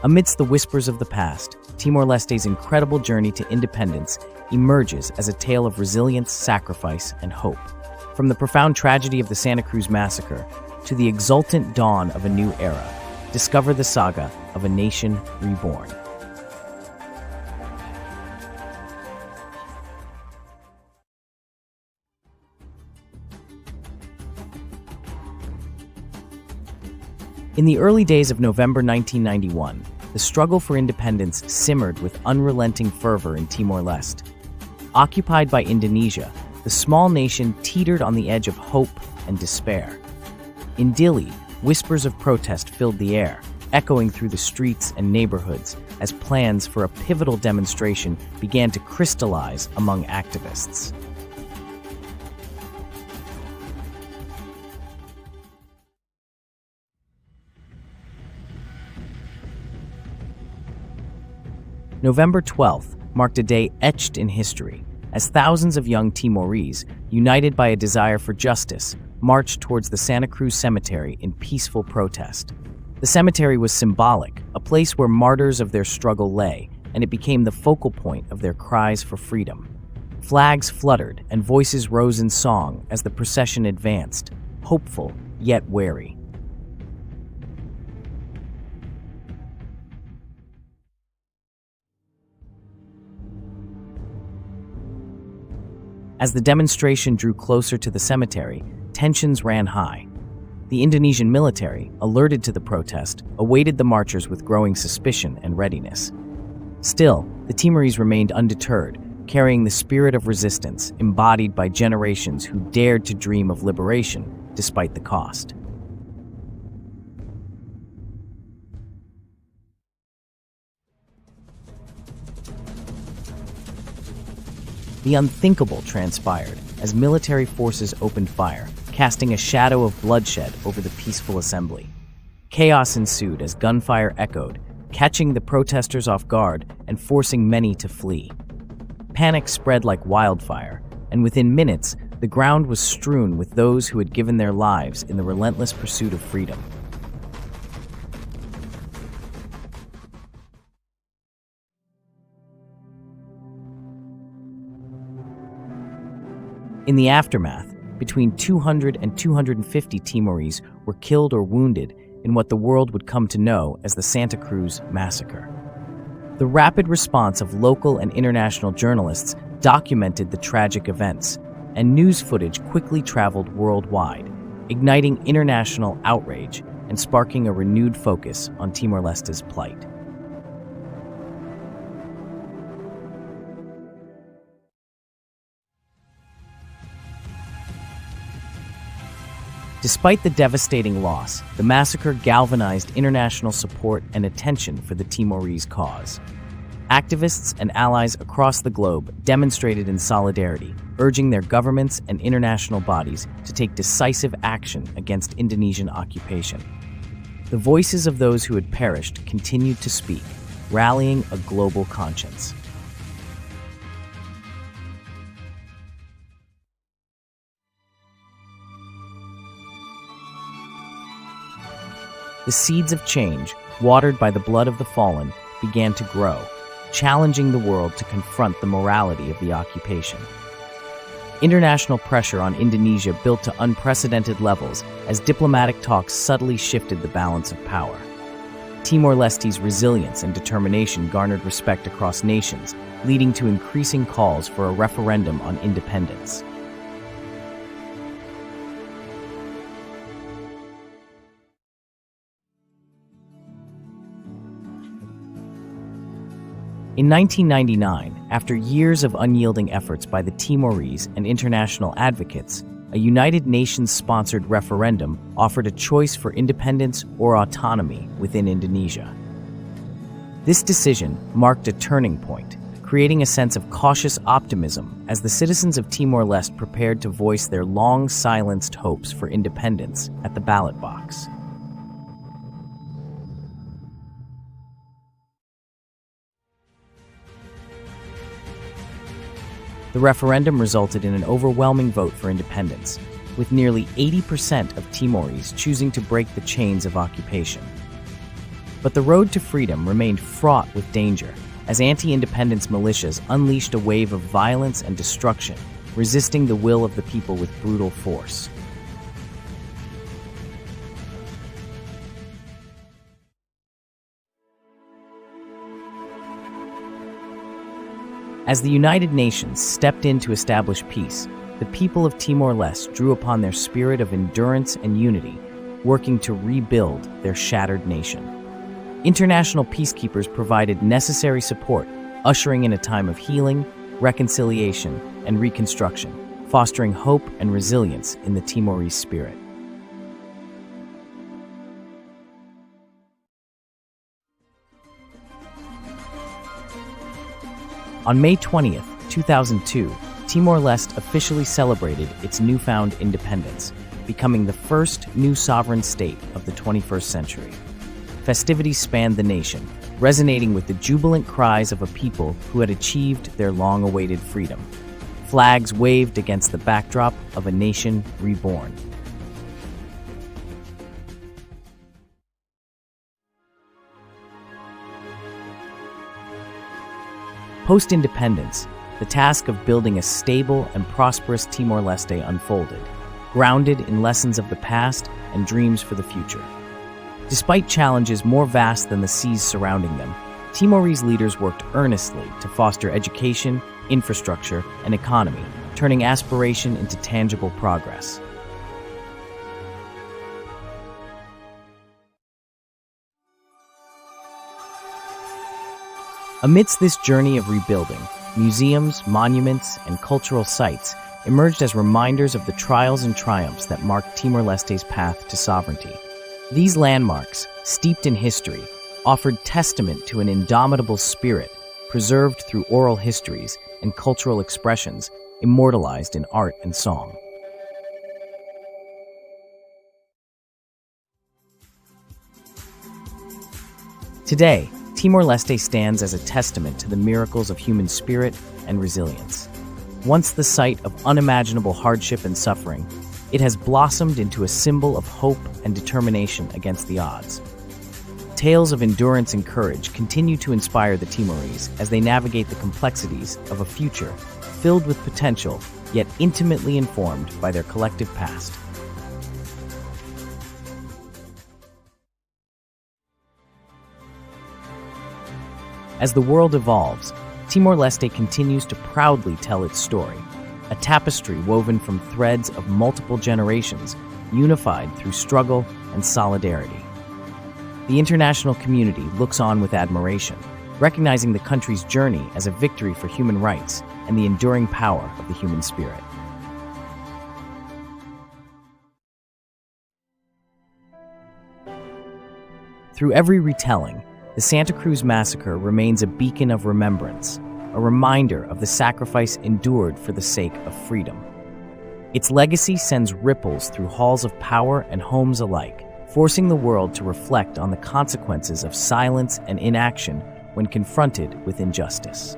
Amidst the whispers of the past, Timor-Leste's incredible journey to independence emerges as a tale of resilience, sacrifice, and hope. From the profound tragedy of the Santa Cruz Massacre to the exultant dawn of a new era, discover the saga of a nation reborn. In the early days of November 1991, the struggle for independence simmered with unrelenting fervor in Timor-Leste. Occupied by Indonesia, the small nation teetered on the edge of hope and despair. In Dili, whispers of protest filled the air, echoing through the streets and neighborhoods as plans for a pivotal demonstration began to crystallize among activists. November 12th marked a day etched in history, as thousands of young Timorese, united by a desire for justice, marched towards the Santa Cruz Cemetery in peaceful protest. The cemetery was symbolic, a place where martyrs of their struggle lay, and it became the focal point of their cries for freedom. Flags fluttered and voices rose in song as the procession advanced, hopeful yet wary. As the demonstration drew closer to the cemetery, tensions ran high. The Indonesian military, alerted to the protest, awaited the marchers with growing suspicion and readiness. Still, the Timorese remained undeterred, carrying the spirit of resistance embodied by generations who dared to dream of liberation despite the cost. The unthinkable transpired as military forces opened fire, casting a shadow of bloodshed over the peaceful assembly. Chaos ensued as gunfire echoed, catching the protesters off guard and forcing many to flee. Panic spread like wildfire, and within minutes, the ground was strewn with those who had given their lives in the relentless pursuit of freedom. In the aftermath, between 200 and 250 Timorese were killed or wounded in what the world would come to know as the Santa Cruz Massacre. The rapid response of local and international journalists documented the tragic events, and news footage quickly traveled worldwide, igniting international outrage and sparking a renewed focus on Timor-Leste's plight. Despite the devastating loss, the massacre galvanized international support and attention for the Timorese cause. Activists and allies across the globe demonstrated in solidarity, urging their governments and international bodies to take decisive action against Indonesian occupation. The voices of those who had perished continued to speak, rallying a global conscience. The seeds of change, watered by the blood of the fallen, began to grow, challenging the world to confront the morality of the occupation. International pressure on Indonesia built to unprecedented levels as diplomatic talks subtly shifted the balance of power. Timor-Leste's resilience and determination garnered respect across nations, leading to increasing calls for a referendum on independence. In 1999, after years of unyielding efforts by the Timorese and international advocates, a United Nations-sponsored referendum offered a choice for independence or autonomy within Indonesia. This decision marked a turning point, creating a sense of cautious optimism as the citizens of Timor-Leste prepared to voice their long-silenced hopes for independence at the ballot box. The referendum resulted in an overwhelming vote for independence, with nearly 80% of Timorese choosing to break the chains of occupation. But the road to freedom remained fraught with danger, as anti-independence militias unleashed a wave of violence and destruction, resisting the will of the people with brutal force. As the United Nations stepped in to establish peace, the people of Timor-Leste drew upon their spirit of endurance and unity, working to rebuild their shattered nation. International peacekeepers provided necessary support, ushering in a time of healing, reconciliation, and reconstruction, fostering hope and resilience in the Timorese spirit. On May 20th, 2002, Timor-Leste officially celebrated its newfound independence, becoming the first new sovereign state of the 21st century. Festivities spanned the nation, resonating with the jubilant cries of a people who had achieved their long-awaited freedom. Flags waved against the backdrop of a nation reborn. Post-independence, the task of building a stable and prosperous Timor-Leste unfolded, grounded in lessons of the past and dreams for the future. Despite challenges more vast than the seas surrounding them, Timorese leaders worked earnestly to foster education, infrastructure, and economy, turning aspiration into tangible progress. Amidst this journey of rebuilding, museums, monuments, and cultural sites emerged as reminders of the trials and triumphs that marked Timor-Leste's path to sovereignty. These landmarks, steeped in history, offered testament to an indomitable spirit preserved through oral histories and cultural expressions immortalized in art and song. Today, Timor-Leste stands as a testament to the miracles of human spirit and resilience. Once the site of unimaginable hardship and suffering, it has blossomed into a symbol of hope and determination against the odds. Tales of endurance and courage continue to inspire the Timorese as they navigate the complexities of a future filled with potential, yet intimately informed by their collective past. As the world evolves, Timor-Leste continues to proudly tell its story, a tapestry woven from threads of multiple generations, unified through struggle and solidarity. The international community looks on with admiration, recognizing the country's journey as a victory for human rights and the enduring power of the human spirit. Through every retelling, the Santa Cruz Massacre remains a beacon of remembrance, a reminder of the sacrifice endured for the sake of freedom. Its legacy sends ripples through halls of power and homes alike, forcing the world to reflect on the consequences of silence and inaction when confronted with injustice.